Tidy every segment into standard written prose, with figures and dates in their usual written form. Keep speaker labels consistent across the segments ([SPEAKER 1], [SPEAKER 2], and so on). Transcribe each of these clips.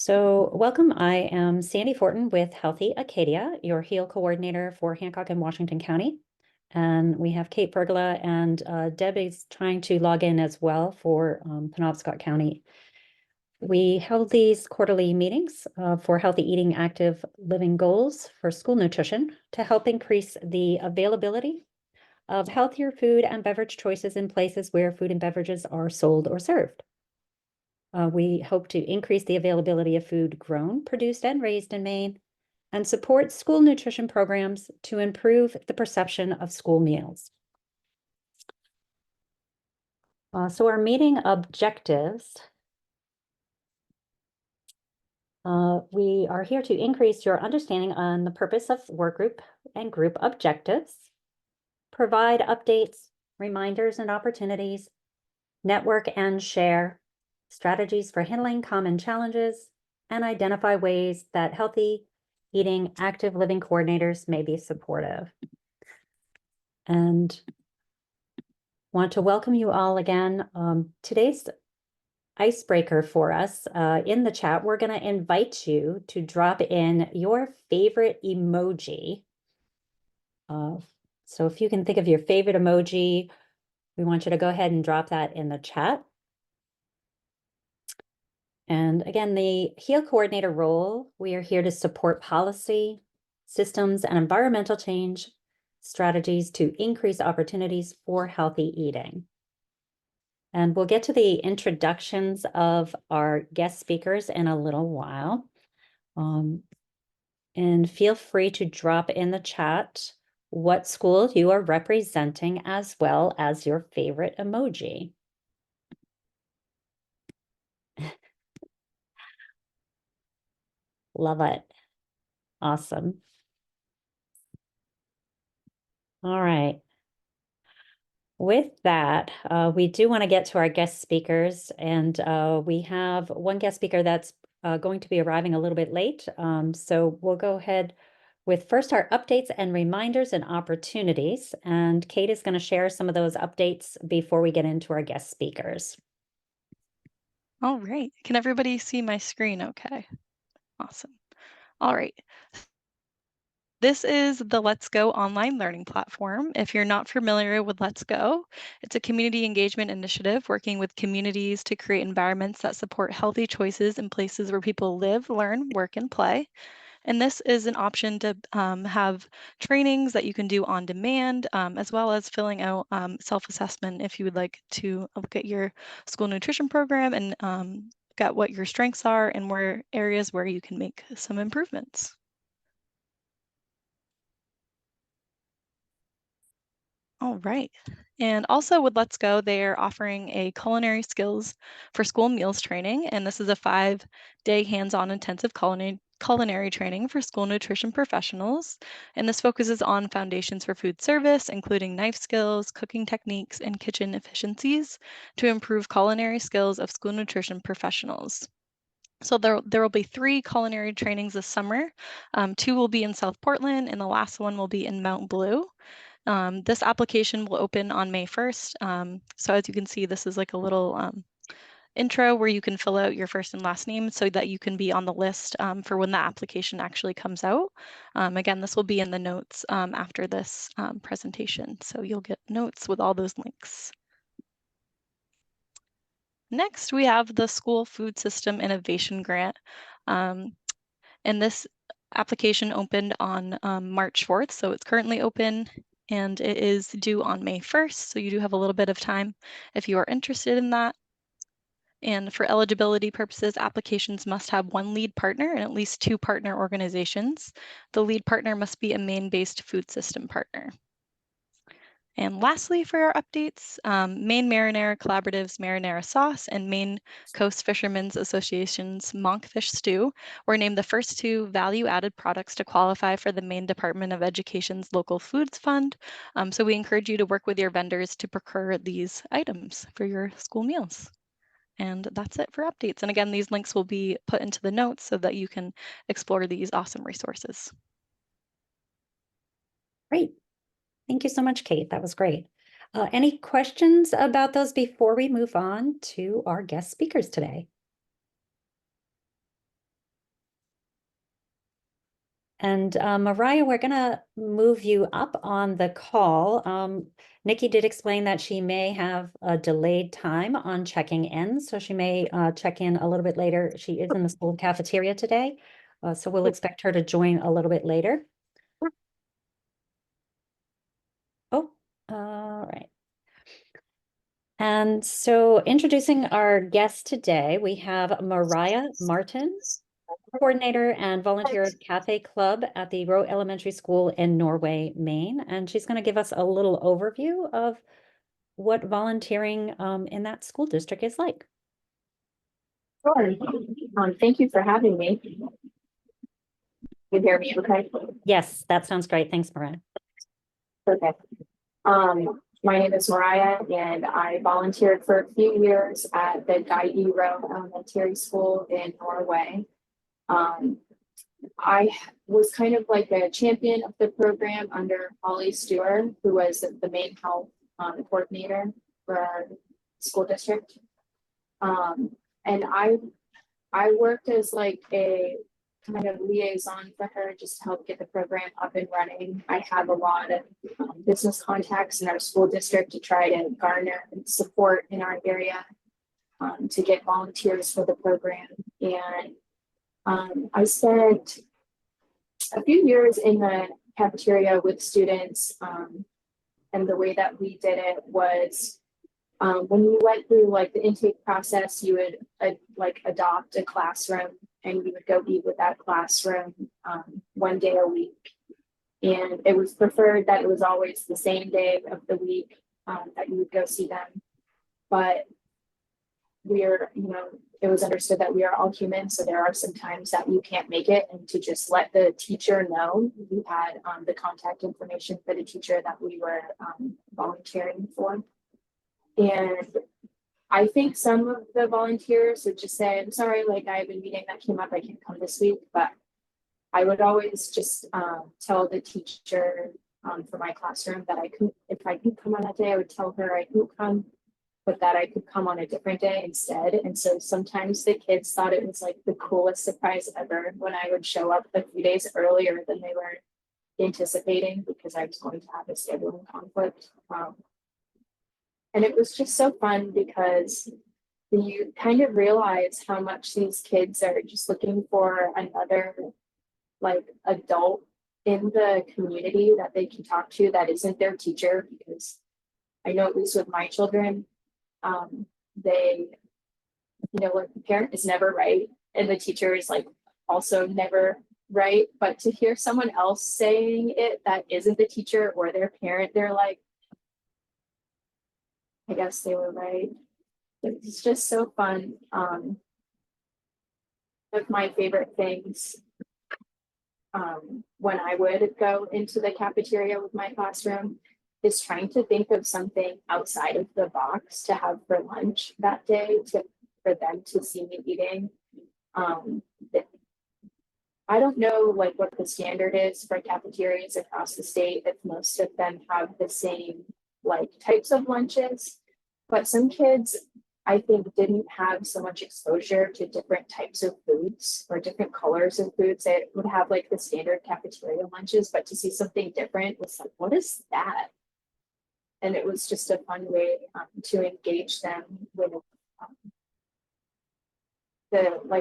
[SPEAKER 1] So welcome, I am Sandy Fortin with Healthy Acadia, your HEAL coordinator for Hancock and Washington County. And we have Kate Pergola and Deb is trying to log in as well for Penobscot County. We held these quarterly meetings for healthy eating, active living goals for school nutrition to help increase the availability of healthier food and beverage choices in places where food and beverages are sold or served. We hope to increase the availability of food grown, produced, and raised in Maine, and support school nutrition programs to improve the perception of school meals. So our meeting objectives. We are here to increase your understanding on the purpose of work group and group objectives, provide updates, reminders, and opportunities, network and share, strategies for handling common challenges, and identify ways that healthy eating, active living coordinators may be supportive. And want to welcome you all again. Today's icebreaker for us in the chat, we're going to invite you to drop in your favorite emoji. So if you can think of your favorite emoji, we want you to go ahead and drop that in the chat. And again, the HEAL coordinator role, we are here to support policy, systems, and environmental change strategies to increase opportunities for healthy eating. And we'll get to the introductions of our guest speakers in a little while. And feel free to drop in the chat what school you are representing as well as your favorite emoji. Love it. Awesome. All right. With that, we do want to get to our guest speakers, and we have one guest speaker that's going to be arriving a little bit late. So we'll go ahead with first our updates and reminders and opportunities. And Kate is going to share some of those updates before we get into our guest speakers.
[SPEAKER 2] All right. Can everybody see my screen okay? Awesome. All right. This is the Let's Go online learning platform. If you're not familiar with Let's Go, it's a community engagement initiative working with communities to create environments that support healthy choices in places where people live, learn, work, and play. And this is an option to have trainings that you can do on demand, as well as filling out self-assessment if you would like to look at your school nutrition program and look at what your strengths are and where areas where you can make some improvements. All right. And also with Let's Go, they are offering a culinary skills for school meals training. And this is a 5-day hands-on intensive culinary training for school nutrition professionals. And this focuses on foundations for food service, including knife skills, cooking techniques, and kitchen efficiencies to improve culinary skills of school nutrition professionals. So there will be 3 culinary trainings this summer. 2 will be in South Portland, and the last one will be in Mount Blue. This application will open on May 1st. So as you can see, this is like a little intro where you can fill out your first and last name so that you can be on the list for when the application actually comes out. Again, this will be in the notes after this presentation. So you'll get notes with all those links. Next, we have the School Food System Innovation Grant. And this application opened on March 4th, so it's currently open and it is due on May 1st. So you do have a little bit of time if you are interested in that. And for eligibility purposes, applications must have 1 lead partner and at least 2 partner organizations. The lead partner must be a Maine-based food system partner. And lastly, for our updates, Maine Marinara Collaborative's Marinara Sauce and Maine Coast Fishermen's Association's Monkfish Stew were named the first 2 value-added products to qualify for the Maine Department of Education's Local Foods Fund. So we encourage you to work with your vendors to procure these items for your school meals. And that's it for updates. And again, these links will be put into the notes so that you can explore these awesome resources.
[SPEAKER 1] Great. Thank you so much, Kate. That was great. Any questions about those before we move on to our guest speakers today? And Mariah, we're gonna move you up on the call. Nikki did explain that she may have a delayed time on checking in, so she may check in a little bit later. She is in the school cafeteria today, so we'll expect her to join a little bit later. Oh, all right. And so introducing our guest today, we have Mariah Martin, coordinator and volunteer at Cafe Club at the Rowe Elementary School in Norway, Maine. And she's going to give us a little overview of what volunteering in that school district is like.
[SPEAKER 3] Sure. Thank you for having me. You hear me okay?
[SPEAKER 1] Yes, that sounds great. Thanks, Mariah.
[SPEAKER 3] Okay. My name is Mariah, and I volunteered for a few years at the Rowe Elementary School in Norway. I was kind of like a champion of the program under Holly Stewart, who was the main health coordinator for our school district. And I worked as like a kind of liaison for her, just to help get the program up and running. I have a lot of business contacts in our school district to try to garner support in our area to get volunteers for the program. And I spent a few years in the cafeteria with students, and the way that we did it was when you went through like the intake process, you would like adopt a classroom, and you would go be with that classroom 1 day a week. And it was preferred that it was always the same day of the week that you would go see them. But it was understood that we are all human, so there are some times that you can't make it, and to just let the teacher know. We had the contact information for the teacher that we were volunteering for. And I think some of the volunteers would just say, I'm sorry, like I have a meeting that came up, I can't come this week. But I would always just tell the teacher for my classroom that if I couldn't come on that day, I would tell her I couldn't come, but that I could come on a different day instead. And so sometimes the kids thought it was like the coolest surprise ever when I would show up a few days earlier than they were anticipating, because I was going to have a scheduling conflict. And it was just so fun because you kind of realize how much these kids are just looking for another like adult in the community that they can talk to that isn't their teacher. Because I know, at least with my children, they, like the parent is never right, and the teacher is like also never right. But to hear someone else saying it that isn't the teacher or their parent, they're like, I guess they were right. It's just so fun. One of my favorite things when I would go into the cafeteria with my classroom is trying to think of something outside of the box to have for lunch that day for them to see me eating. I don't know like what the standard is for cafeterias across the state, if most of them have the same like types of lunches, but some kids I think didn't have so much exposure to different types of foods or different colors of foods. They would have like the standard cafeteria lunches, but to see something different was like, what is that? And it was just a fun way to engage them with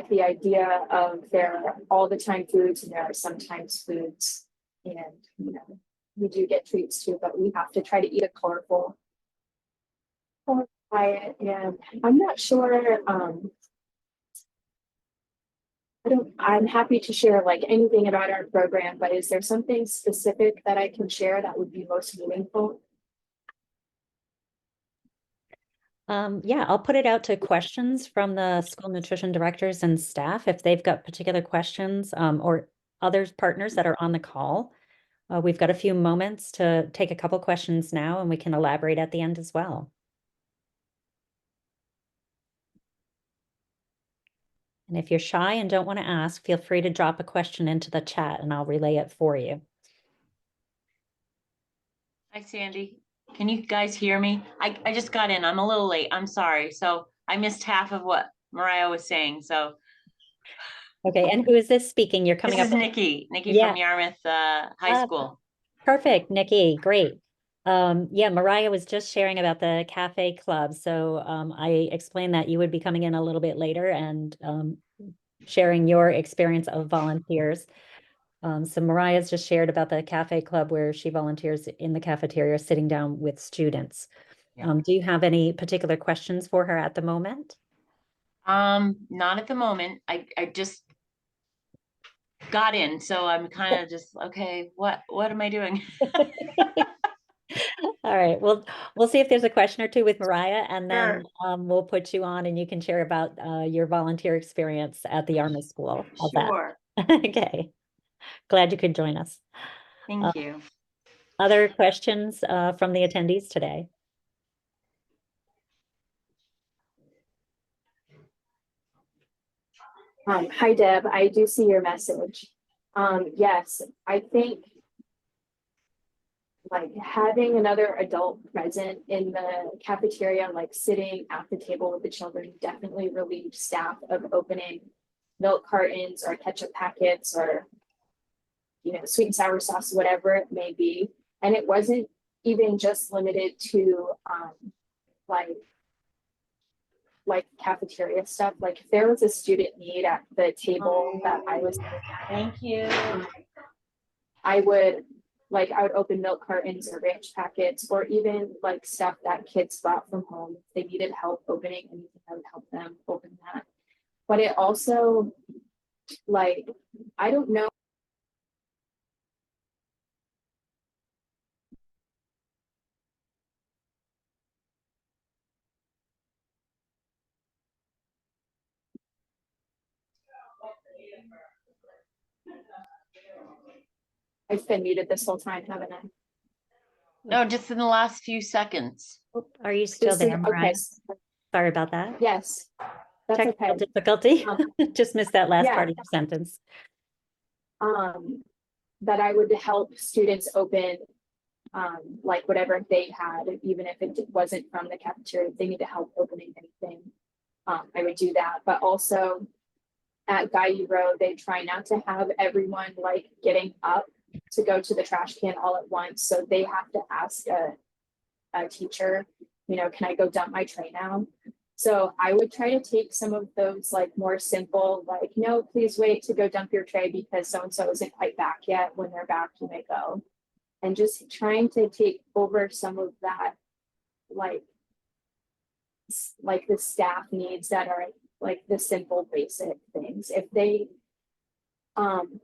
[SPEAKER 3] the idea of there are all the time foods and there are sometimes foods, and we do get treats too, but we have to try to eat a colorful diet. And I'm not sure, I'm happy to share like anything about our program, but is there something specific that I can share that would be most meaningful?
[SPEAKER 1] Yeah, I'll put it out to questions from the school nutrition directors and staff if they've got particular questions, or other partners that are on the call. We've got a few moments to take a couple questions now, and we can elaborate at the end as well. And if you're shy and don't want to ask, feel free to drop a question into the chat and I'll relay it for you.
[SPEAKER 4] Hi, Sandy. Can you guys hear me? I just got in. I'm a little late. I'm sorry. So I missed half of what Mariah was saying. So
[SPEAKER 1] Okay, and who is this speaking? You're
[SPEAKER 4] This
[SPEAKER 1] coming
[SPEAKER 4] is
[SPEAKER 1] up.
[SPEAKER 4] Nikki
[SPEAKER 1] Yeah.
[SPEAKER 4] from Yarmouth High
[SPEAKER 1] Ah,
[SPEAKER 4] School.
[SPEAKER 1] Perfect, Nikki, great. Yeah, Mariah was just sharing about the cafe club. So I explained that you would be coming in a little bit later and sharing your experience of volunteers. So Mariah's just shared about the cafe club where she volunteers in the cafeteria, sitting down with students.
[SPEAKER 4] Yeah.
[SPEAKER 1] Do you have any particular questions for her at the moment?
[SPEAKER 4] Not at the moment. I just got in, so I'm kind of just, okay, what am I doing?
[SPEAKER 1] All right, well, we'll see if there's a question or two with Mariah, and then
[SPEAKER 4] Sure.
[SPEAKER 1] we'll put you on and you can share about your volunteer experience at the Yarmouth School. How's that?
[SPEAKER 4] Sure.
[SPEAKER 1] Okay, glad you could join us.
[SPEAKER 4] Thank you.
[SPEAKER 1] Other questions from the attendees today?
[SPEAKER 3] Hi, Deb. I do see your message. Yes, I think like having another adult present in the cafeteria, like sitting at the table with the children, definitely relieved staff of opening milk cartons or ketchup packets or, you know, sweet and sour sauce, whatever it may be. And it wasn't even just limited to like cafeteria stuff. Like if there was a student need at the table that I was sitting at,
[SPEAKER 4] Thank you.
[SPEAKER 3] I would open milk cartons or ranch packets, or even like stuff that kids brought from home. If they needed help opening anything, I would help them open that. But it also, like, I don't know. I've been muted this whole time, haven't I?
[SPEAKER 4] No, just in the last few seconds.
[SPEAKER 1] Oh, are you still
[SPEAKER 3] Just in-
[SPEAKER 1] there, Mariah?
[SPEAKER 3] okay.
[SPEAKER 1] Sorry about that.
[SPEAKER 3] Yes, that's
[SPEAKER 1] Technical
[SPEAKER 3] okay.
[SPEAKER 1] difficulty. Just missed that last
[SPEAKER 3] Yeah.
[SPEAKER 1] part of your sentence.
[SPEAKER 3] That I would help students open like whatever they had, even if it wasn't from the cafeteria, if they need help opening anything, I would do that. But also at Guy Road, they try not to have everyone like getting up to go to the trash can all at once. So they have to ask a teacher, you know, can I go dump my tray now? So I would try to take some of those like more simple, like, no, please wait to go dump your tray because so-and-so isn't quite back yet. When they're back, you may go. And just trying to take over some of that, like the staff needs that are like the simple basic things. If they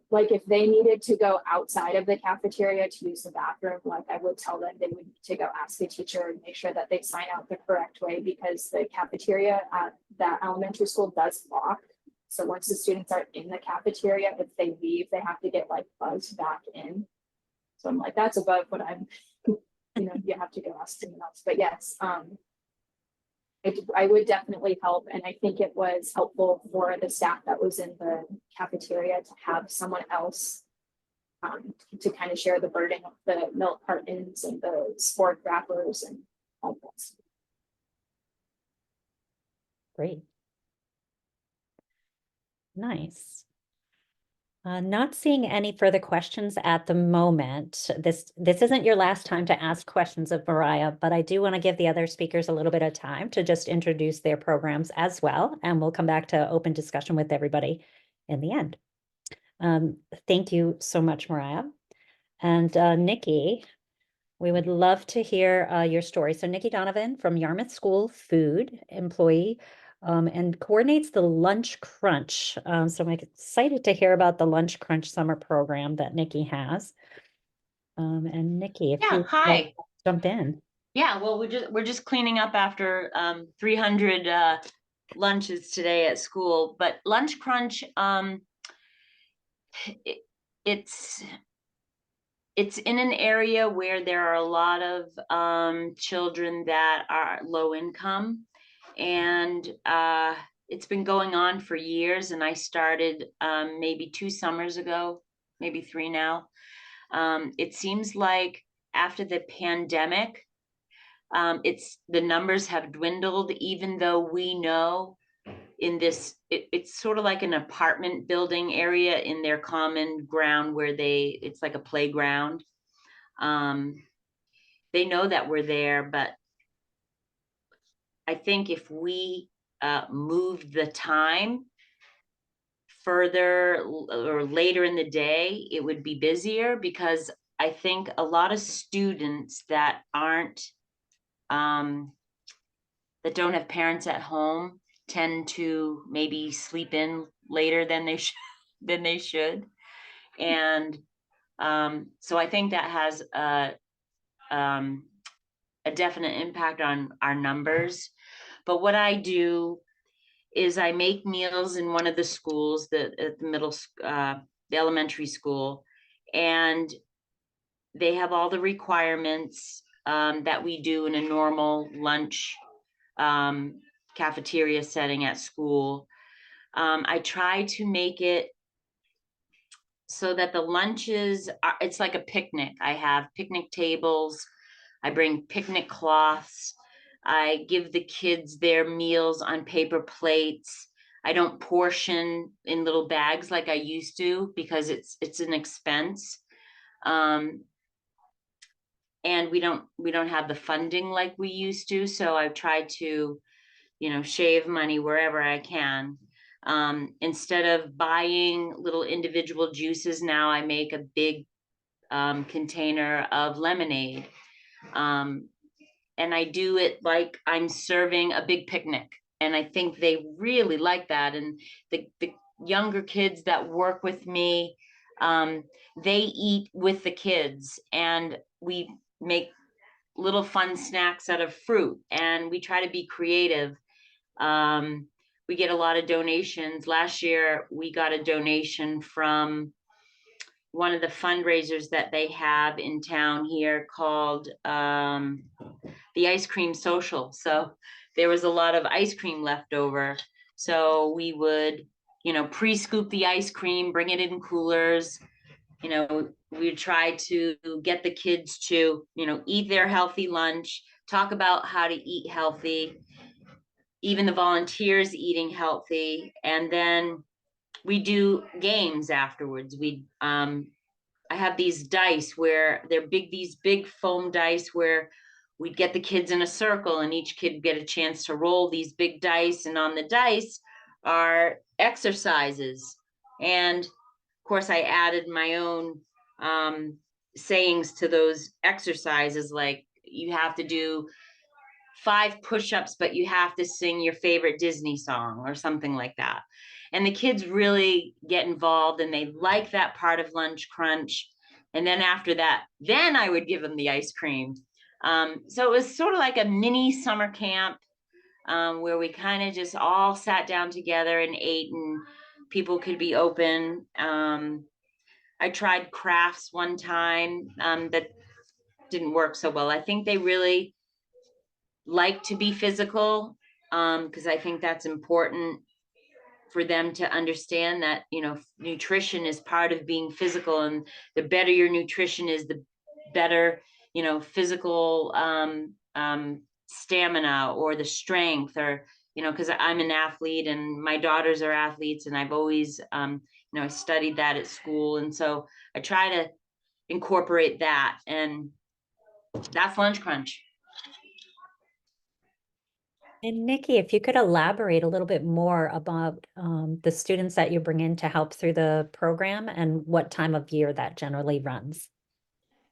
[SPEAKER 3] like if they needed to go outside of the cafeteria to use the bathroom, like I would tell them they would need to go ask the teacher and make sure that they sign out the correct way, because the cafeteria at that elementary school does lock. So once the students are in the cafeteria, if they leave, they have to get like buzzed back in. So I'm like, that's above what I'm, you know, you have to go ask someone else. But yes, I would definitely help. And I think it was helpful for the staff that was in the cafeteria to have someone else to kind of share the burden of the milk cartons and the sport wrappers and all that stuff.
[SPEAKER 1] Great. Nice. Not seeing any further questions at the moment. This isn't your last time to ask questions of Mariah, but I do want to give the other speakers a little bit of time to just introduce their programs as well, and we'll come back to open discussion with everybody in the end. Thank you so much, Mariah. And Nikki, we would love to hear your story. So Nikki Donovan from Yarmouth School Food employee, and coordinates the Lunch Crunch. So I'm excited to hear about the Lunch Crunch summer program that Nikki has. And Nikki, if you
[SPEAKER 4] Hi.
[SPEAKER 1] jump in.
[SPEAKER 4] Yeah, well, we're just cleaning up after 300 lunches today at school. But Lunch Crunch, it's in an area where there are a lot of children that are low income, and it's been going on for years. And I started maybe 2 summers ago, maybe 3 now. It seems like after the pandemic, the numbers have dwindled, even though we know in this, it's sort of like an apartment building area in their common ground where it's like a playground. They know that we're there, but I think if we moved the time further or later in the day, it would be busier, because I think a lot of students that aren't, that don't have parents at home tend to maybe sleep in later than they should. And so I think that has a definite impact on our numbers. But what I do is I make meals in one of the schools, the elementary school, and they have all the requirements that we do in a normal lunch cafeteria setting at school. I try to make it so that the lunches it's like a picnic. I have picnic tables. I bring picnic cloths. I give the kids their meals on paper plates. I don't portion in little bags like I used to, because it's an expense. And we don't have the funding like we used to. So I've tried to, shave money wherever I can. Instead of buying little individual juices, now I make a big container of lemonade. And I do it like I'm serving a big picnic. And I think they really like that. And the younger kids that work with me, they eat with the kids, and we make little fun snacks out of fruit, and we try to be creative. We get a lot of donations. Last year, we got a donation from one of the fundraisers that they have in town here called the Ice Cream Social. So there was a lot of ice cream left over. So we would, pre-scoop the ice cream, bring it in coolers. We try to get the kids to, eat their healthy lunch, talk about how to eat healthy, even the volunteers eating healthy. And then we do games afterwards. I have these dice where they're these big foam dice where we'd get the kids in a circle, and each kid get a chance to roll these big dice. And on the dice are exercises. And of course, I added my own sayings to those exercises, like you have to do 5 push-ups, but you have to sing your favorite Disney song or something like that. And the kids really get involved, and they like that part of Lunch Crunch. And then after that, then I would give them the ice cream. So it was sort of like a mini summer camp where we kind of just all sat down together and ate, and people could be open. I tried crafts one time that didn't work so well. I think they really like to be physical, because I think that's important for them to understand that, nutrition is part of being physical, and the better your nutrition is, the better, physical stamina or the strength, or, because I'm an athlete and my daughters are athletes, and I've always, I studied that at school. And so I try to incorporate that, and that's Lunch Crunch.
[SPEAKER 1] And Nikki, if you could elaborate a little bit more about the students that you bring in to help through the program, and what time of year that generally runs.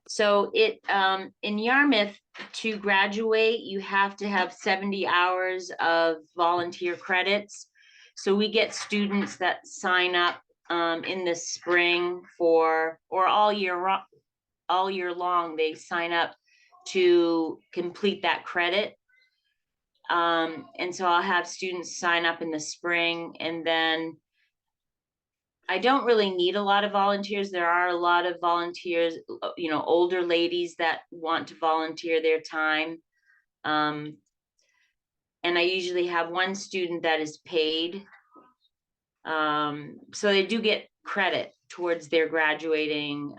[SPEAKER 4] So in Yarmouth, to graduate, you have to have 70 hours of volunteer credits. So we get students that sign up in the spring or all year long, they sign up to complete that credit. And so I'll have students sign up in the spring, and then I don't really need a lot of volunteers. There are a lot of volunteers, older ladies that want to volunteer their time. And I usually have one student that is paid. So they do get credit towards their graduating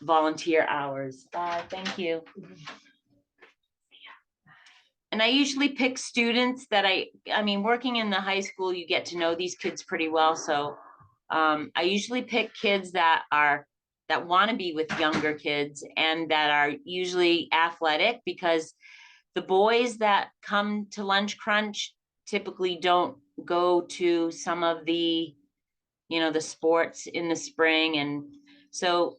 [SPEAKER 4] volunteer hours. Thank you. and I usually pick students that I mean, working in the high school, you get to know these kids pretty well. So I usually pick kids that want to be with younger kids and that are usually athletic, because the boys that come to Lunch Crunch typically don't go to some of the, the sports in the spring. And so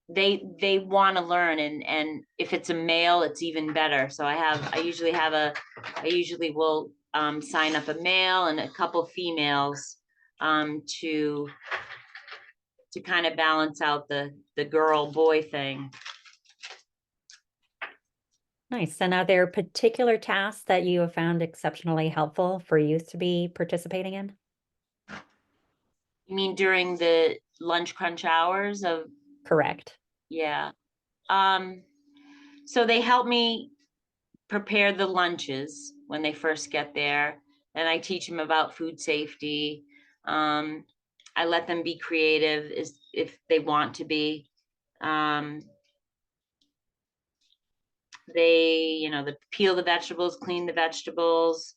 [SPEAKER 4] they want to learn, and if it's a male, it's even better. So I usually will sign up a male and a couple females to kind of balance out the girl boy thing.
[SPEAKER 1] Nice. And are there particular tasks that you have found exceptionally helpful for youth to be participating in?
[SPEAKER 4] You mean during the Lunch Crunch hours of?
[SPEAKER 1] Correct.
[SPEAKER 4] Yeah. So they help me prepare the lunches when they first get there. And I teach them about food safety. I let them be creative if they want to be. They peel the vegetables, clean the vegetables.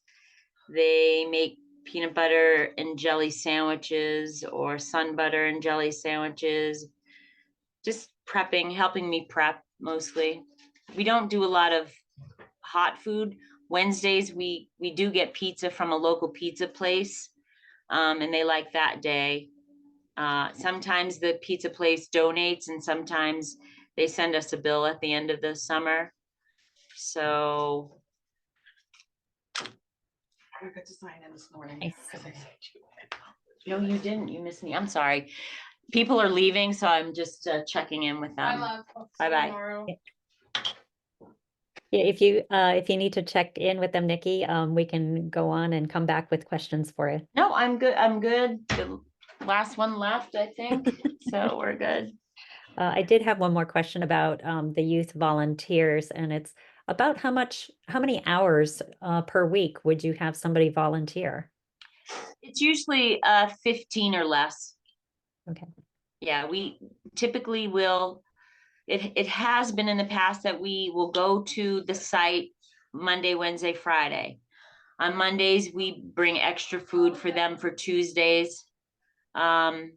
[SPEAKER 4] They make peanut butter and jelly sandwiches or sun butter and jelly sandwiches. Just prepping, helping me prep mostly. We don't do a lot of hot food. Wednesdays, we do get pizza from a local pizza place, and they like that day. Sometimes the pizza place donates, and sometimes they send us a bill at the end of the summer. So
[SPEAKER 5] I got to sign in this morning.
[SPEAKER 1] Nice.
[SPEAKER 4] no, you didn't. You missed me. I'm sorry. People are leaving, so I'm just checking in with them. Bye-bye.
[SPEAKER 1] Yeah, if you need to check in with them, Nikki, we can go on and come back with questions for you.
[SPEAKER 4] No, I'm good. I'm good. The last one left, I think. So we're good.
[SPEAKER 1] I did have one more question about the youth volunteers, and it's about how many hours per week would you have somebody volunteer?
[SPEAKER 4] It's usually 15 or less.
[SPEAKER 1] Okay.
[SPEAKER 4] Yeah, we typically will. It has been in the past that we will go to the site Monday, Wednesday, Friday. On Mondays, we bring extra food for them for Tuesdays. Same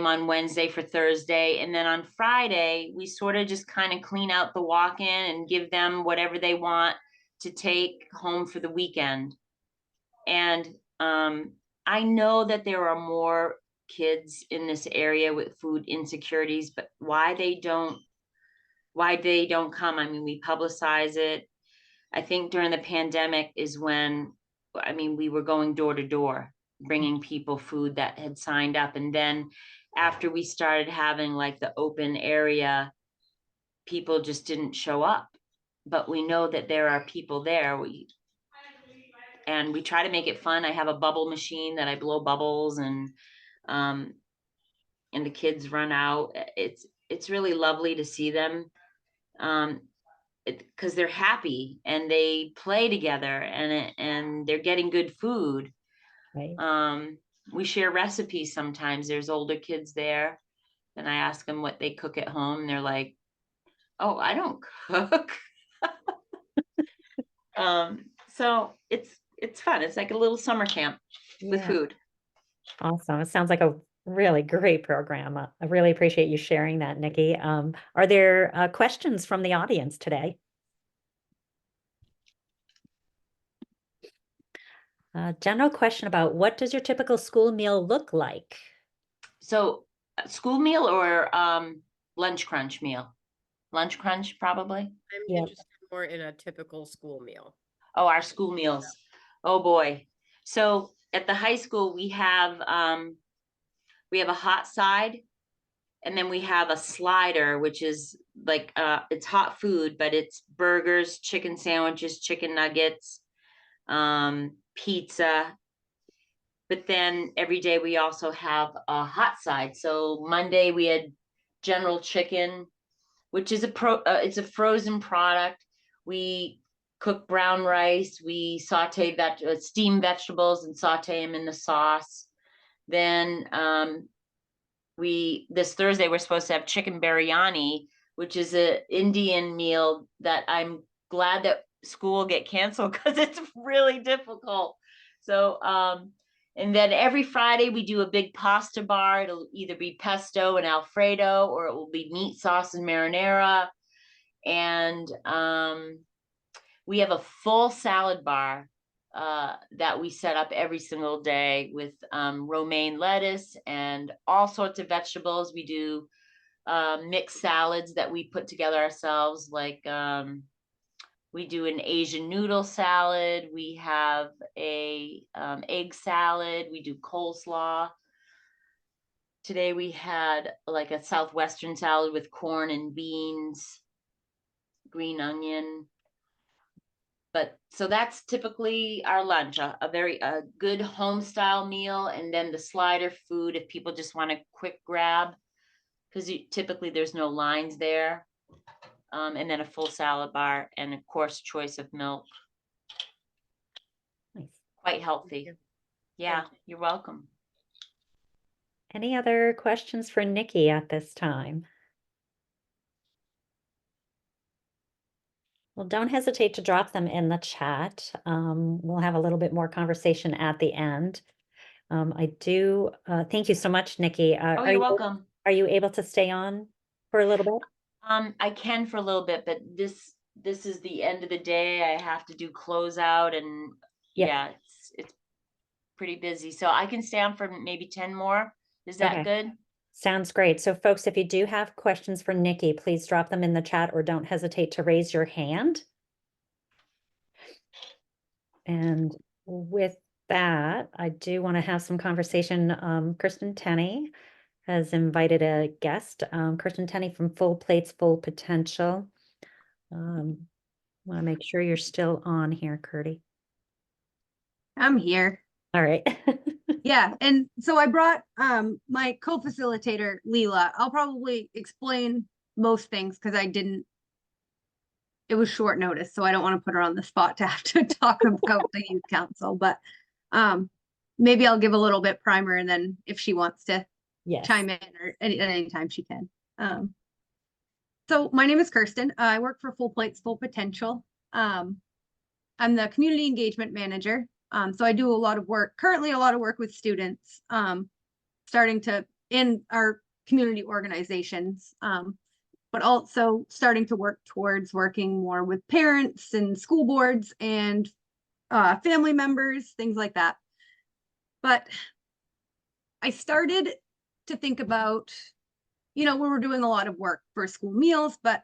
[SPEAKER 4] on Wednesday for Thursday. And then on Friday, we sort of just kind of clean out the walk-in and give them whatever they want to take home for the weekend. And I know that there are more kids in this area with food insecurities, but why they don't come. I mean, we publicize it. I think during the pandemic is when, we were going door to door, bringing people food that had signed up. And then after we started having like the open area, people just didn't show up. But we know that there are people there. And we try to make it fun. I have a bubble machine that I blow bubbles, and the kids run out. It's really lovely to see them, because they're happy and they play together, and they're getting good food.
[SPEAKER 1] Right.
[SPEAKER 4] We share recipes sometimes. There's older kids there, and I ask them what they cook at home. And they're like, "Oh, I don't cook." So it's fun. It's like a little summer camp with
[SPEAKER 1] Yeah.
[SPEAKER 4] food.
[SPEAKER 1] Awesome. It sounds like a really great program. I really appreciate you sharing that, Nikki. Are there questions from the audience today? General question about what does your typical school meal look like?
[SPEAKER 4] So school meal or lunch crunch meal? Lunch crunch, probably.
[SPEAKER 5] I'm
[SPEAKER 1] Yeah.
[SPEAKER 5] interested more in a typical school meal.
[SPEAKER 4] Oh, our school meals. Oh boy. So at the high school, we have a hot side, and then we have a slider, which is like it's hot food, but it's burgers, chicken sandwiches, chicken nuggets, pizza. But then every day we also have a hot side. So Monday we had General Chicken, which is it's a frozen product. We cook brown rice. We saute steam vegetables and saute them in the sauce. Then this Thursday we're supposed to have chicken biryani, which is an Indian meal that I'm glad that school will get canceled because it's really difficult. So, and then every Friday we do a big pasta bar. It'll either be pesto and Alfredo, or it will be meat sauce and marinara. And we have a full salad bar that we set up every single day with romaine lettuce and all sorts of vegetables. We do mixed salads that we put together ourselves, like we do an Asian noodle salad. We have a egg salad. We do coleslaw. Today we had like a Southwestern salad with corn and beans, green onion. But so that's typically our lunch, a very good home style meal. And then the slider food, if people just want a quick grab, because typically there's no lines there. And then a full salad bar and of course choice of milk.
[SPEAKER 1] Nice.
[SPEAKER 4] Quite healthy. Yeah, you're welcome.
[SPEAKER 1] Any other questions for Nikki at this time? Well, don't hesitate to drop them in the chat. We'll have a little bit more conversation at the end. Thank you so much, Nikki.
[SPEAKER 4] Oh, you're welcome.
[SPEAKER 1] Are you able to stay on for a little bit?
[SPEAKER 4] I can for a little bit, but this is the end of the day. I have to do closeout and yeah, it's pretty busy. So I can stay on for maybe 10 more. Is that good?
[SPEAKER 1] Sounds great. So folks, if you do have questions for Nikki, please drop them in the chat or don't hesitate to raise your hand. And with that, I do want to have some conversation. Kirsten Tenney has invited a guest, Kirsten Tenney from Full Plates, Full Potential. Want to make sure you're still on here, Kirty.
[SPEAKER 6] I'm here.
[SPEAKER 1] All right.
[SPEAKER 6] Yeah, and so I brought my co-facilitator, Leela. I'll probably explain most things because it was short notice, so I don't want to put her on the spot to have to talk about the youth council, but maybe I'll give a little bit primer and then if she wants to chime in or any time she can. So my name is Kirsten. I work for Full Plates, Full Potential. I'm the community engagement manager. So I do currently a lot of work with students, starting to in our community organizations, but also starting to work towards working more with parents and school boards and family members, things like that. But I started to think about, when we're doing a lot of work for school meals, but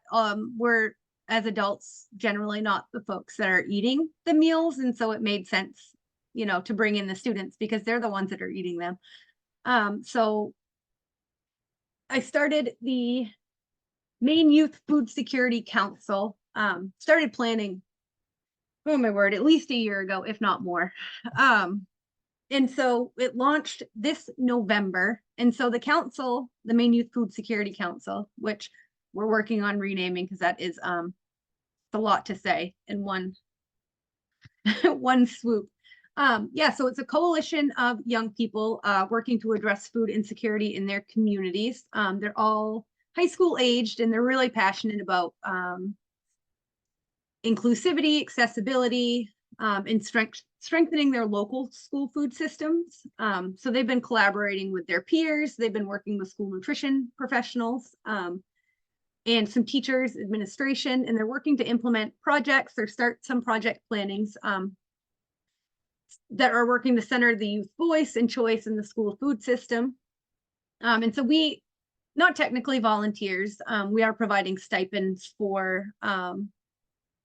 [SPEAKER 6] we're as adults generally not the folks that are eating the meals. And so it made sense, to bring in the students because they're the ones that are eating them. So I started the Maine Youth Food Security Council, started planning, oh my word, at least a year ago, if not more. And so it launched this November. And so the council, the Maine Youth Food Security Council, which we're working on renaming because that is a lot to say in one swoop. So it's a coalition of young people working to address food insecurity in their communities. They're all high school aged and they're really passionate about inclusivity, accessibility, and strengthening their local school food systems. So they've been collaborating with their peers. They've been working with school nutrition professionals and some teachers, administration, and they're working to implement projects or start some project plannings that are working to center the youth voice and choice in the school food system. And so we, not technically volunteers, we are providing stipends for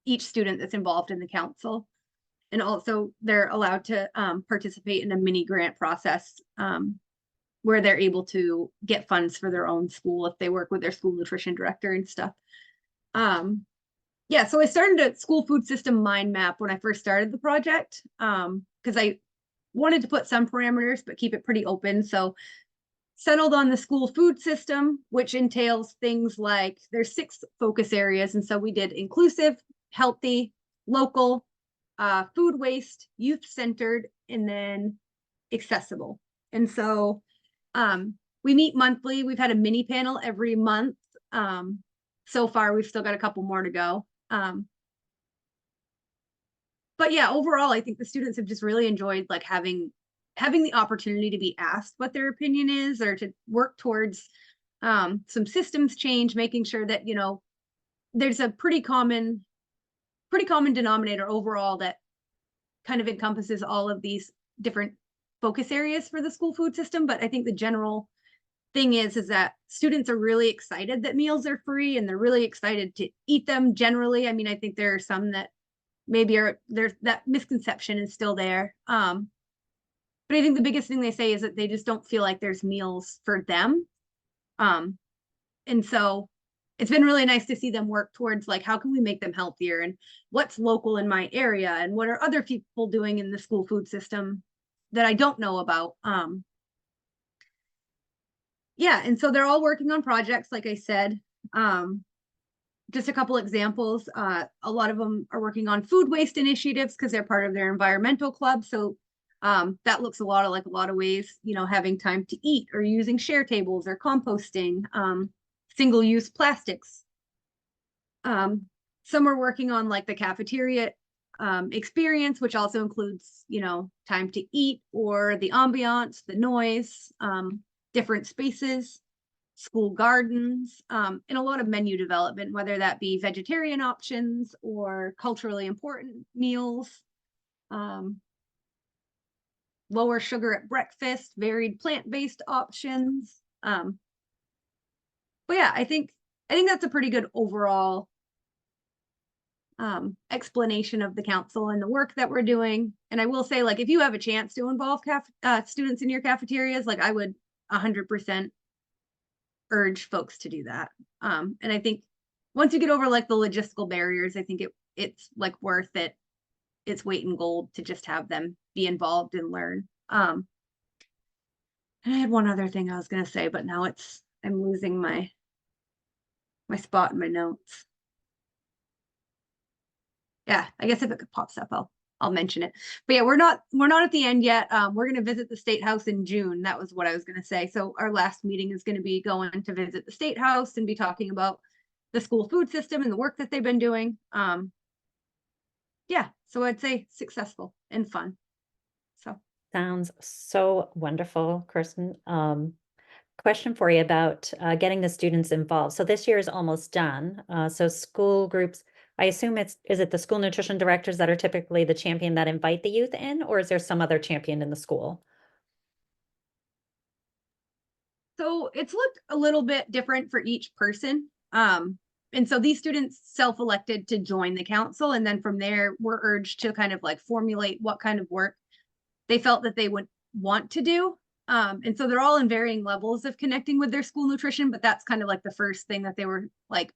[SPEAKER 6] each student that's involved in the council. And also they're allowed to participate in a mini grant process where they're able to get funds for their own school if they work with their school nutrition director and stuff. So I started a school food system mind map when I first started the project because I wanted to put some parameters but keep it pretty open. So settled on the school food system, which entails things like there's 6 focus areas. And so we did inclusive, healthy, local, food waste, youth-centered, and then accessible. And so we meet monthly. We've had a mini panel every month. So far, we've still got a couple more to go. But yeah, overall, I think the students have just really enjoyed like having the opportunity to be asked what their opinion is, or to work towards some systems change, making sure that, you know, there's a pretty common denominator overall that kind of encompasses all of these different focus areas for the school food system. But I think the general thing is that students are really excited that meals are free, and they're really excited to eat them generally. I mean, I think there are some that maybe there's that misconception is still there. But I think the biggest thing they say is that they just don't feel like there's meals for them. And so it's been really nice to see them work towards like, how can we make them healthier, and what's local in my area, and what are other people doing in the school food system that I don't know about. Yeah, and so they're all working on projects, like I said. Just a couple examples. A lot of them are working on food waste initiatives because they're part of their environmental club. So that looks a lot of ways, you know, having time to eat, or using share tables, or composting, single-use plastics. Some are working on like the cafeteria experience, which also includes, you know, time to eat, or the ambiance, the noise, different spaces, school gardens, and a lot of menu development, whether that be vegetarian options or culturally important meals, lower sugar at breakfast, varied plant-based options. But yeah, I think that's a pretty good overall explanation of the council and the work that we're doing. And I will say, like, if you have a chance to involve students in your cafeterias, like, I would 100% urge folks to do that. And I think once you get over like the logistical barriers, I think it's like worth it. It's weight in gold to just have them be involved and learn. And I had one other thing I was going to say, but now I'm losing my spot in my notes. Yeah, I guess if it pops up, I'll mention it. But yeah, we're not at the end yet. We're going to visit the State House in June. That was what I was going to say. So our last meeting is going to be going to visit the State House and be talking about the school food system and the work that they've been doing. Yeah, so I'd say successful and fun. So
[SPEAKER 1] Sounds so wonderful, Kirsten. Question for you about getting the students involved. So this year is almost done. So school groups, I assume is it the school nutrition directors that are typically the champion that invite the youth in, or is there some other champion in the school?
[SPEAKER 6] So it's looked a little bit different for each person. And so these students self-elected to join the council, and then from there were urged to kind of like formulate what kind of work they felt that they would want to do. And so they're all in varying levels of connecting with their school nutrition, but that's kind of like the first thing that they were like,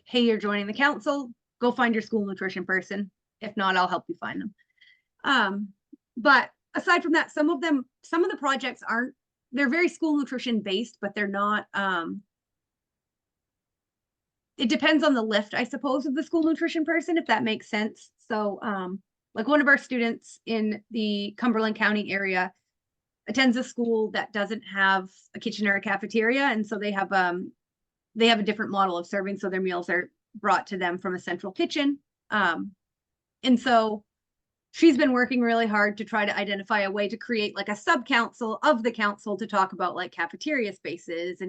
[SPEAKER 6] hey, you're joining the council, go find your school nutrition person. If not, I'll help you find them. But aside from that, some of the projects they're very school nutrition based, but they're not, it depends on the lift, I suppose, of the school nutrition person, if that makes sense. So like one of our students in the Cumberland County area attends a school that doesn't have a kitchen or a cafeteria. And so they have a different model of serving. So their meals are brought to them from a central kitchen. And so she's been working really hard to try to identify a way to create like a sub-council of the council to talk about like cafeteria spaces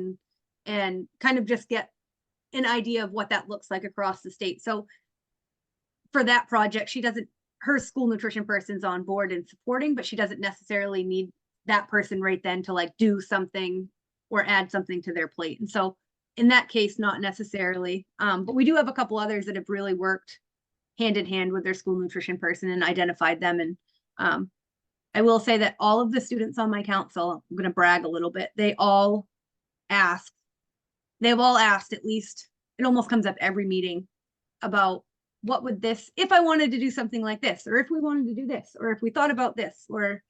[SPEAKER 6] and kind of just get an idea of what that looks like across the state. So for that project, her school nutrition person's on board and supporting, but she doesn't necessarily need that person right then to like do something or add something to their plate. And so in that case, not necessarily, but we do have a couple others that have really worked hand in hand with their school nutrition person and identified them. And I will say that all of the students on my council, I'm going to brag a little bit, they've all asked at least, it almost comes up every meeting about what would this, if I wanted to do something like this, or if we wanted to do this, or if we thought about this, or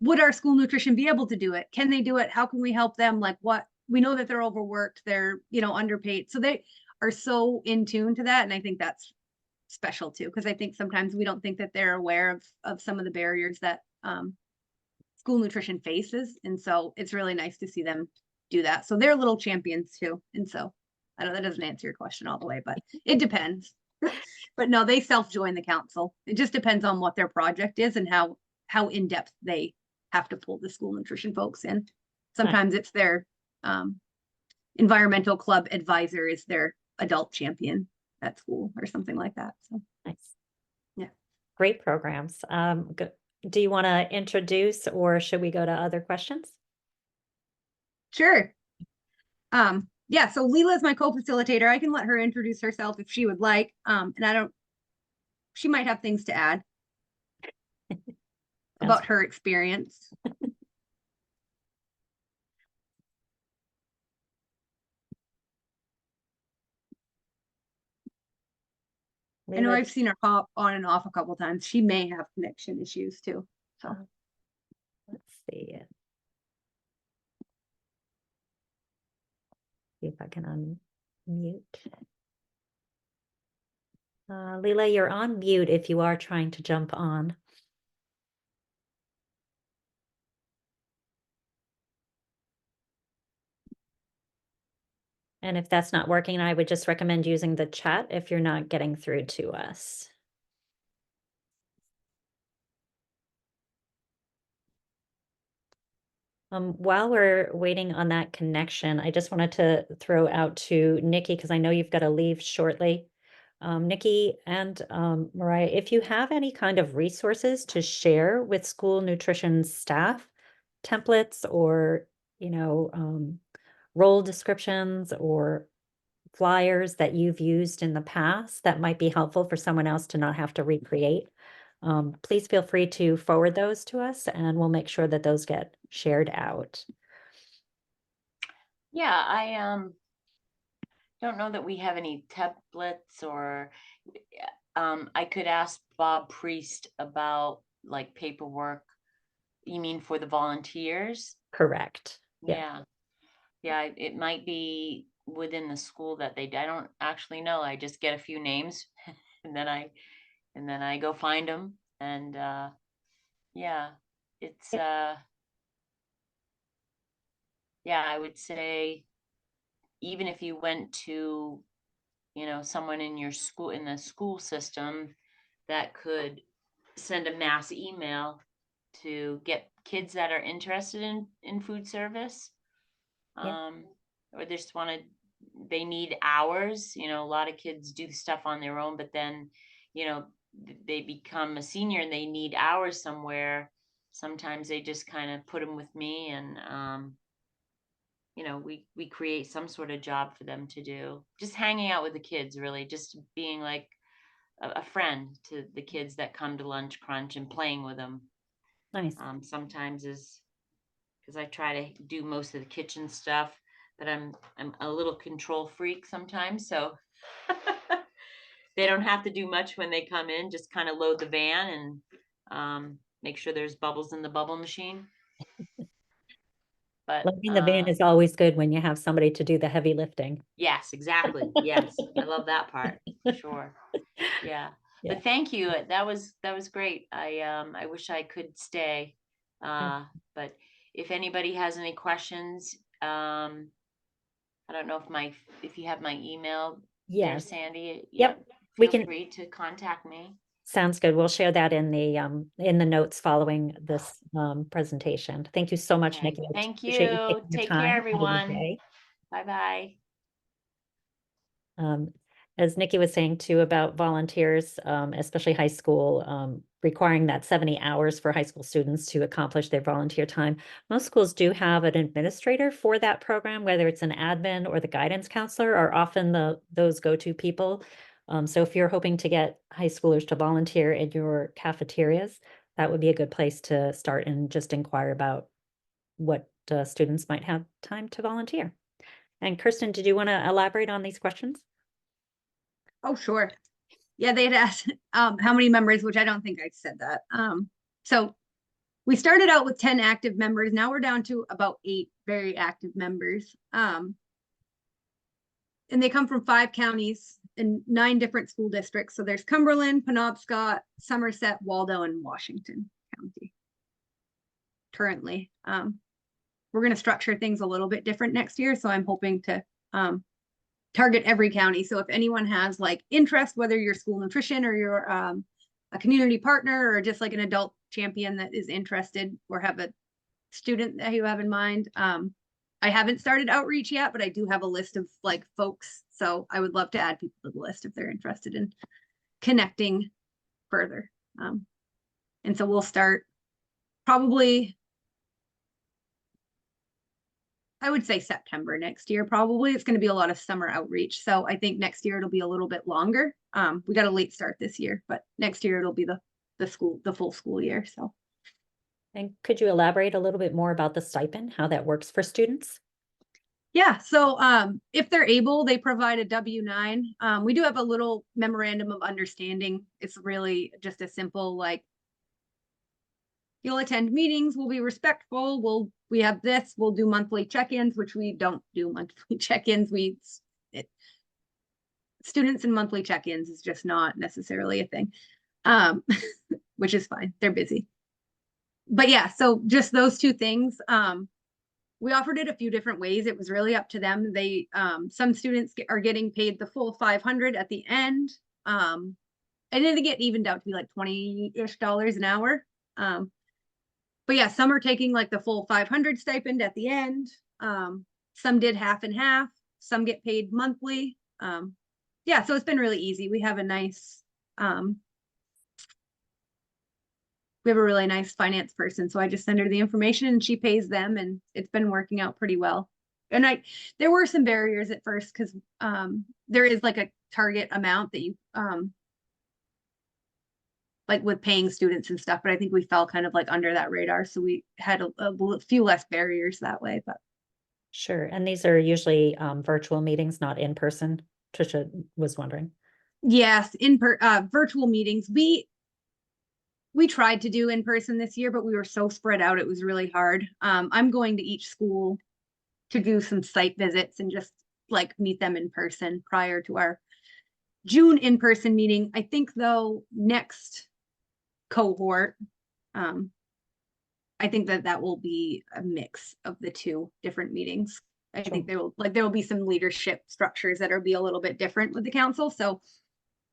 [SPEAKER 6] would our school nutrition be able to do it? Can they do it? How can we help them? Like, what, we know that they're overworked, they're, underpaid. So they are so in tune to that. And I think that's special too, because I think sometimes we don't think that they're aware of some of the barriers that school nutrition faces. And so it's really nice to see them do that. So they're little champions too. And so I know that doesn't answer your question all the way, but it depends. But no, they self-join the council. It just depends on what their project is and how in-depth they have to pull the school nutrition folks in. Sometimes it's their environmental club advisor is their adult champion at school or something like that. So
[SPEAKER 1] Nice.
[SPEAKER 6] Yeah.
[SPEAKER 1] Great programs. Do you want to introduce, or should we go to other questions?
[SPEAKER 6] sure. Yeah, so Leela is my co-facilitator. I can let her introduce herself if she would like. And she might have things to add about her experience. I know
[SPEAKER 1] Leela,
[SPEAKER 6] I've seen her pop on and off a couple times. She may have connection issues too. So
[SPEAKER 1] let's see. See if I can unmute. Leela, you're on mute if you are trying to jump on. And if that's not working, I would just recommend using the chat if you're not getting through to us. While we're waiting on that connection, I just wanted to throw out to Nikki, because I know you've got to leave shortly. Nikki and Mariah, if you have any kind of resources to share with school nutrition staff, templates or, role descriptions or flyers that you've used in the past that might be helpful for someone else to not have to recreate, please feel free to forward those to us and we'll make sure that those get shared out.
[SPEAKER 4] Yeah, I don't know that we have any templates, or I could ask Bob Priest about like paperwork. You mean for the volunteers?
[SPEAKER 1] Correct. Yeah.
[SPEAKER 4] Yeah, it might be within the school that I don't actually know. I just get a few names and then I go find them, and yeah, it's yeah, I would say even if you went to, someone in your school, in the school system, that could send a mass email to get kids that are interested in food service,
[SPEAKER 1] Yeah.
[SPEAKER 4] or they just they need hours. A lot of kids do stuff on their own, but then, they become a senior and they need hours somewhere. Sometimes they just kind of put them with me, and we create some sort of job for them to do. Just hanging out with the kids, really, just being like a friend to the kids that come to Lunch Crunch and playing with them.
[SPEAKER 1] Nice.
[SPEAKER 4] Sometimes is because I try to do most of the kitchen stuff, but I'm a little control freak sometimes, so they don't have to do much when they come in. Just kind of load the van and make sure there's bubbles in the bubble machine. But
[SPEAKER 1] Loading the van is always good when you have somebody to do the heavy lifting.
[SPEAKER 4] yes, exactly. Yes, I love that part for sure. Yeah.
[SPEAKER 1] Yeah.
[SPEAKER 4] But thank you. That was great. I wish I could stay. But if anybody has any questions, I don't know if you have my email there,
[SPEAKER 1] Yes.
[SPEAKER 4] Sandy.
[SPEAKER 1] Yep.
[SPEAKER 4] Feel free to contact me.
[SPEAKER 1] Sounds good. We'll share that in the notes following this presentation. Thank you so much,
[SPEAKER 4] Okay.
[SPEAKER 1] Nikki.
[SPEAKER 4] Thank
[SPEAKER 1] Appreciate
[SPEAKER 4] you.
[SPEAKER 1] taking the
[SPEAKER 4] Take
[SPEAKER 1] time
[SPEAKER 4] care,
[SPEAKER 1] out of your
[SPEAKER 4] everyone.
[SPEAKER 1] day.
[SPEAKER 4] Bye-bye.
[SPEAKER 1] As Nikki was saying too about volunteers, especially high school, requiring that 70 hours for high school students to accomplish their volunteer time. Most schools do have an administrator for that program, whether it's an admin or the guidance counselor are often those go-to people. So if you're hoping to get high schoolers to volunteer in your cafeterias, that would be a good place to start and just inquire about what students might have time to volunteer. And Kirsten, did you want to elaborate on these questions?
[SPEAKER 6] Oh, sure. Yeah, they'd asked how many members, which I don't think I said that. So we started out with 10 active members. Now we're down to about 8 very active members. And they come from 5 counties and 9 different school districts. So there's Cumberland, Penobscot, Somerset, Waldo, and Washington County. Currently, we're going to structure things a little bit different next year. So I'm hoping to target every county. So if anyone has like interest, whether you're school nutrition or you're a community partner or just like an adult champion that is interested or have a student that you have in mind. I haven't started outreach yet, but I do have a list of like folks. So I would love to add people to the list if they're interested in connecting further. And so we'll start probably, I would say September next year, probably. It's going to be a lot of summer outreach. So I think next year it'll be a little bit longer. We got a late start this year, but next year it'll be the full school year. So.
[SPEAKER 1] And could you elaborate a little bit more about the stipend, how that works for students?
[SPEAKER 6] Yeah, so if they're able, they provide a W-9. We do have a little memorandum of understanding. It's really just a simple like, you'll attend meetings, we'll be respectful, we have this, we'll do monthly check-ins, which we don't do monthly check-ins. Students and monthly check-ins is just not necessarily a thing, which is fine. They're busy. But yeah, so just those two things. We offered it a few different ways. It was really up to them. They some students are getting paid the full 500 at the end. And then they get evened out to be like $20-ish an hour. But yeah, some are taking like the full 500 stipend at the end. Some did half and half. Some get paid monthly. Yeah, so it's been really easy. We have a nice really nice finance person. So I just send her the information and she pays them, and it's been working out pretty well. And there were some barriers at first because there is like a target amount that you like with paying students and stuff, but I think we fell kind of like under that radar. So we had a few less barriers that way, but.
[SPEAKER 1] Sure. And these are usually virtual meetings, not in person. Trisha was wondering.
[SPEAKER 6] Yes, virtual meetings. We tried to do in person this year, but we were so spread out. It was really hard. I'm going to each school to do some site visits and just like meet them in person prior to our June in-person meeting. I think though next cohort, I think that will be a mix of the two different meetings. I think there will be some leadership structures that will be a little bit different with the council. So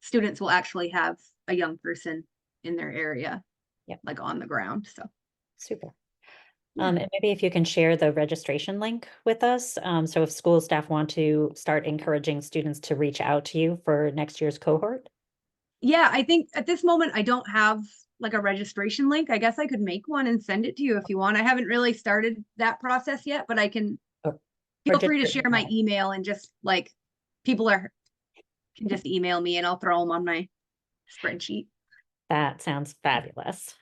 [SPEAKER 6] students will actually have a young person in their area, like on the ground. So
[SPEAKER 1] super.
[SPEAKER 6] Yeah.
[SPEAKER 1] And maybe if you can share the registration link with us. So if school staff want to start encouraging students to reach out to you for next year's cohort.
[SPEAKER 6] Yeah, I think at this moment, I don't have like a registration link. I guess I could make one and send it to you if you want. I haven't really started that process yet, but I can feel free to share my email, and just like people can just email me and I'll throw them on my spreadsheet.
[SPEAKER 1] That sounds fabulous.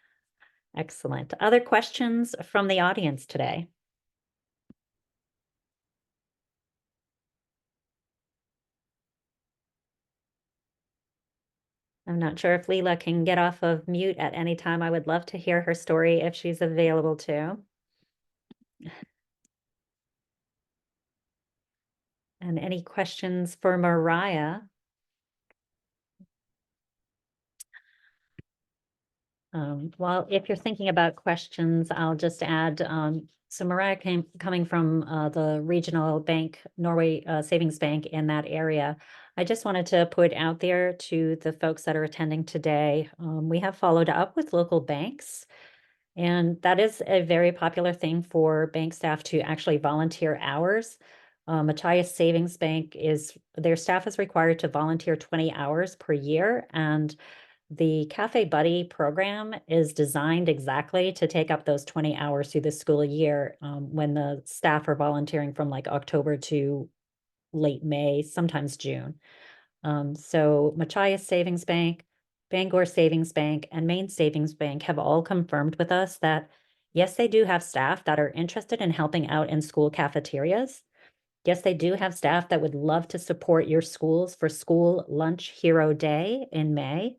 [SPEAKER 1] Excellent. Other questions from the audience today? I'm not sure if Leela can get off of mute at any time. I would love to hear her story if she's available too. And any questions for Mariah? Well, if you're thinking about questions, I'll just add, so Mariah coming from the regional bank, Norway Savings Bank in that area. I just wanted to put out there to the folks that are attending today, we have followed up with local banks. And that is a very popular thing for bank staff to actually volunteer hours. Machias Savings Bank their staff is required to volunteer 20 hours per year, and the Cafe Buddy program is designed exactly to take up those 20 hours through the school year when the staff are volunteering from like October to late May, sometimes June. So Machias Savings Bank, Bangor Savings Bank, and Maine Savings Bank have all confirmed with us that, yes, they do have staff that are interested in helping out in school cafeterias. Yes, they do have staff that would love to support your schools for School Lunch Hero Day in May.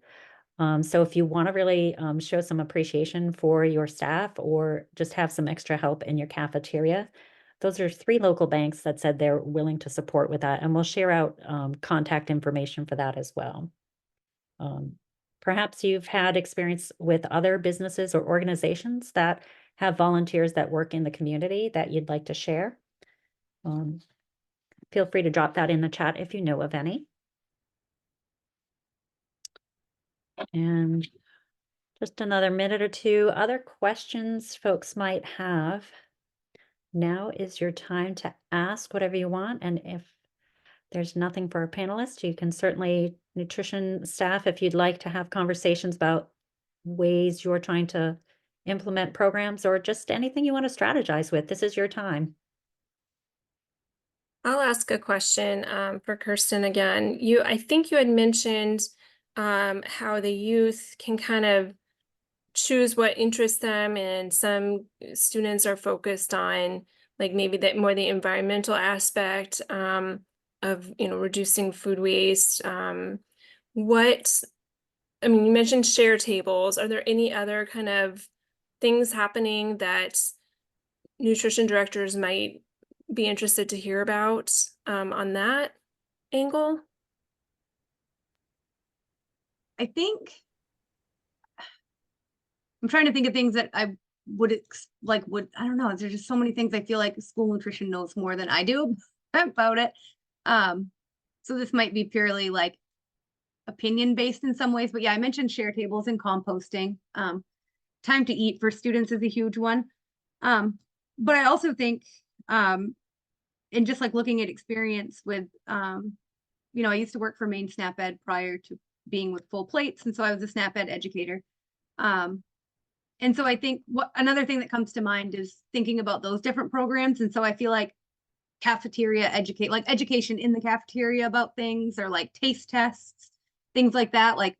[SPEAKER 1] So if you want to really show some appreciation for your staff or just have some extra help in your cafeteria, those are 3 local banks that said they're willing to support with that. And we'll share out contact information for that as well. Perhaps you've had experience with other businesses or organizations that have volunteers that work in the community that you'd like to share. feel free to drop that in the chat if you know of any. And just another minute or two, other questions folks might have. Now is your time to ask whatever you want. And if there's nothing for our panelists, you can certainly, nutrition staff, if you'd like to have conversations about ways you're trying to implement programs or just anything you want to strategize with, this is your time.
[SPEAKER 7] I'll ask a question for Kirsten again. I think you had mentioned how the youth can kind of choose what interests them, and some students are focused on like maybe that more the environmental aspect of reducing food waste. You mentioned share tables. Are there any other kind of things happening that nutrition directors might be interested to hear about on that angle?
[SPEAKER 6] I think I'm trying to think of things that I would I don't know. There's just so many things I feel like school nutrition knows more than I do about it. So this might be purely like opinion based in some ways, but yeah, I mentioned share tables and composting. Time to eat for students is a huge one. But I also think, and just like looking at experience with, I used to work for Maine SNAP Ed prior to being with Full Plates. And so I was a SNAP Ed educator. And so I think another thing that comes to mind is thinking about those different programs. And so I feel like cafeteria education in the cafeteria about things, or like taste tests, things like that, like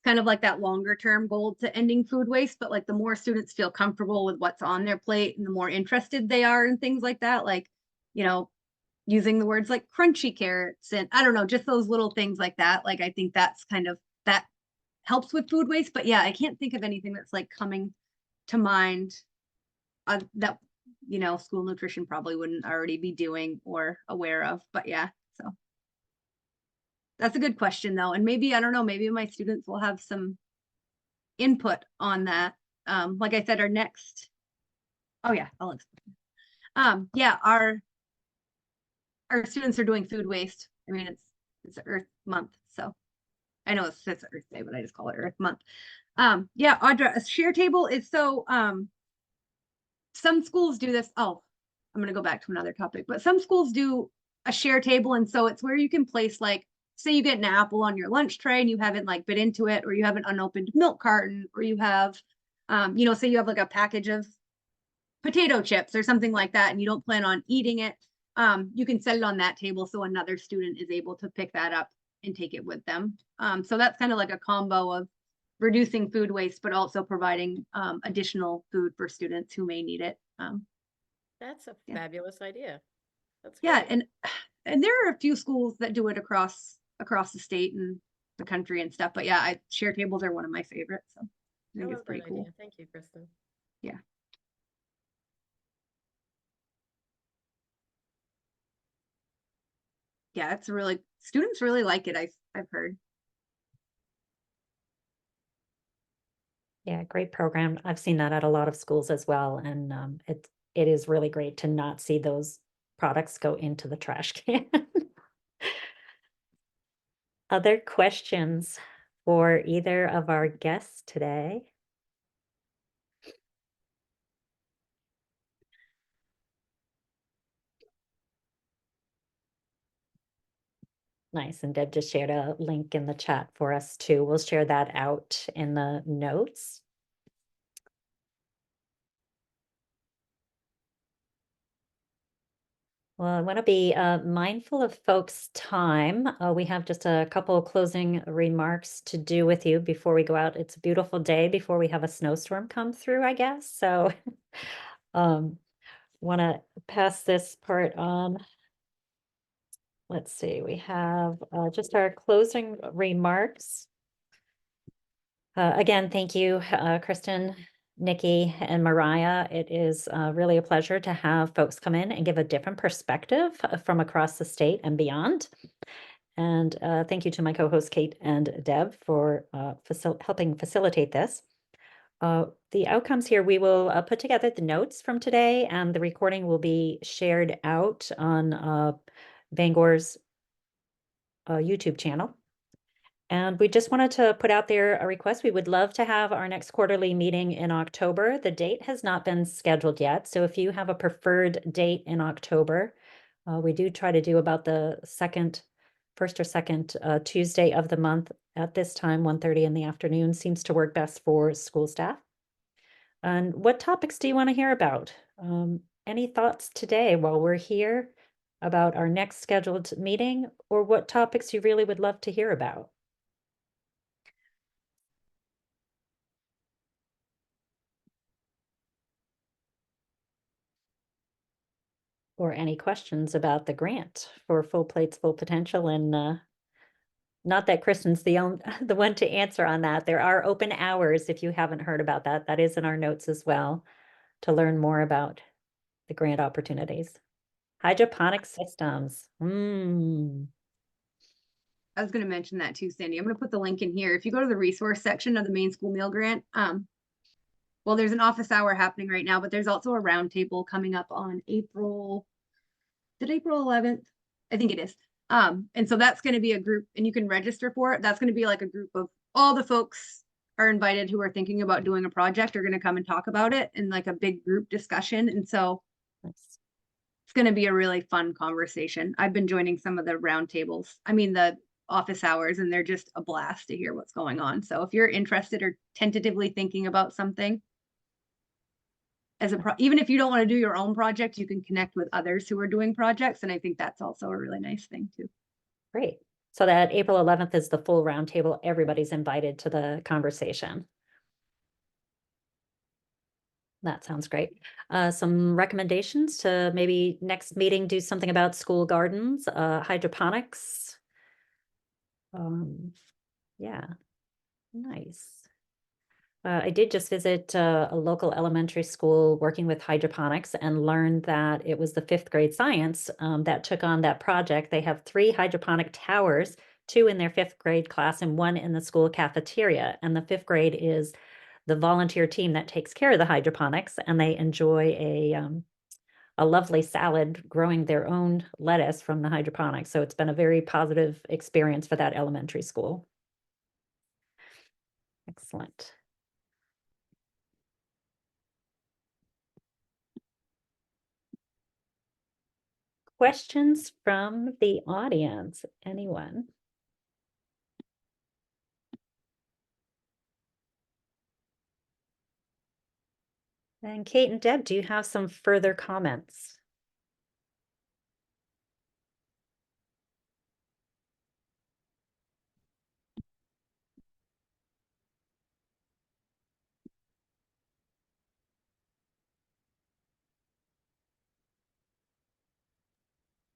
[SPEAKER 6] kind of like that longer term goal to ending food waste. But like the more students feel comfortable with what's on their plate and the more interested they are in things like that, like, using the words like crunchy carrots and I don't know, just those little things like that. Like, I think that's kind of, that helps with food waste. But yeah, I can't think of anything that's like coming to mind that, school nutrition probably wouldn't already be doing or aware of. But yeah, so that's a good question though. And maybe, I don't know, maybe my students will have some input on that. Like I said, oh yeah, I'll explain. Yeah, our students are doing food waste. I mean, it's Earth Month, so I know it's Earth Day, but I just call it Earth Month. Yeah, Audra, a share table is so, some schools do this. Oh, I'm going to go back to another topic, but some schools do a share table. And so it's where you can place, like, say you get an apple on your lunch tray and you haven't like bit into it, or you have an unopened milk carton, or you have, say you have like a package of potato chips or something like that, and you don't plan on eating it. You can set it on that table so another student is able to pick that up and take it with them. So that's kind of like a combo of reducing food waste, but also providing additional food for students who may need it.
[SPEAKER 5] That's a fabulous idea. That's
[SPEAKER 6] yeah,
[SPEAKER 5] great.
[SPEAKER 6] and there are a few schools that do it across the state and the country and stuff. But yeah, share tables are one of my favorites. So I think it's pretty cool.
[SPEAKER 5] Idea. Thank you, Kristen.
[SPEAKER 6] Yeah. Yeah, it's students really like it. I've heard.
[SPEAKER 1] Yeah, great program. I've seen that at a lot of schools as well. And it is really great to not see those products go into the trash can. Other questions for either of our guests today? Nice. And Deb just shared a link in the chat for us too. We'll share that out in the notes. Well, I want to be mindful of folks' time. We have just a couple of closing remarks to do with you before we go out. It's a beautiful day before we have a snowstorm come through, I guess. So want to pass this part on. Let's see, we have just our closing remarks. Again, thank you, Kristen, Nikki, and Mariah. It is really a pleasure to have folks come in and give a different perspective from across the state and beyond. And thank you to my co-hosts, Kate and Deb, for helping facilitate this. The outcomes here, we will put together the notes from today, and the recording will be shared out on Bangor's YouTube channel. And we just wanted to put out there a request. We would love to have our next quarterly meeting in October. The date has not been scheduled yet. So if you have a preferred date in October, we do try to do about the first or second Tuesday of the month at this time, 1:30 in the afternoon seems to work best for school staff. And what topics do you want to hear about? Any thoughts today while we're here about our next scheduled meeting, or what topics you really would love to hear about? Or any questions about the grant for Full Plates, Full Potential? And not that Kirsten's the one to answer on that. There are open hours if you haven't heard about that. That is in our notes as well to learn more about the grant opportunities. Hydroponic systems.
[SPEAKER 6] I was going to mention that too, Sandy. I'm going to put the link in here. If you go to the resource section of the main school meal grant, well, there's an office hour happening right now, but there's also a roundtable coming up on April 11th? I think it is. And so that's going to be a group, and you can register for it. That's going to be like a group of all the folks are invited who are thinking about doing a project are going to come and talk about it in like a big group discussion. And so it's going to be a really fun conversation. I've been joining some of the roundtables. I mean, the office hours, and they're just a blast to hear what's going on. So if you're interested or tentatively thinking about something, even if you don't want to do your own project, you can connect with others who are doing projects. And I think that's also a really nice thing too.
[SPEAKER 1] Great. So that April 11th is the full roundtable. Everybody's invited to the conversation. That sounds great. Some recommendations to maybe next meeting, do something about school gardens, hydroponics. Yeah, nice. I did just visit a local elementary school working with hydroponics and learned that it was the 5th grade science that took on that project. They have 3 hydroponic towers, 2 in their 5th grade class and 1 in the school cafeteria. And the 5th grade is the volunteer team that takes care of the hydroponics, and they enjoy a lovely salad growing their own lettuce from the hydroponics. So it's been a very positive experience for that elementary school. Excellent. Questions from the audience? Anyone? And Kate and Deb, do you have some further comments?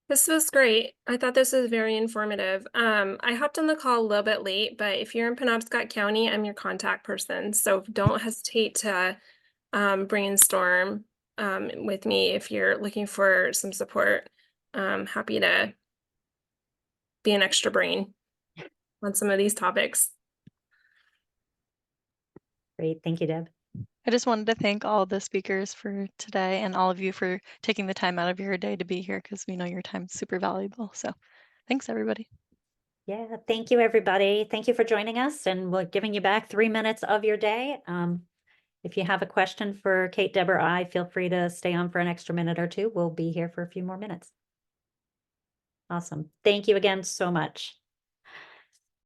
[SPEAKER 7] This was great. I thought this was very informative. I hopped on the call a little bit late, but if you're in Penobscot County, I'm your contact person. So don't hesitate to brainstorm with me if you're looking for some support. Happy to be an extra brain on some of these topics.
[SPEAKER 1] Great, thank you, Deb.
[SPEAKER 2] I just wanted to thank all the speakers for today and all of you for taking the time out of your day to be here, because we know your time's super valuable. So thanks, everybody.
[SPEAKER 1] Yeah, thank you, everybody. Thank you for joining us, and we're giving you back 3 minutes of your day. If you have a question for Kate, Deb, or I, feel free to stay on for an extra minute or two. We'll be here for a few more minutes. Awesome. Thank you again so much.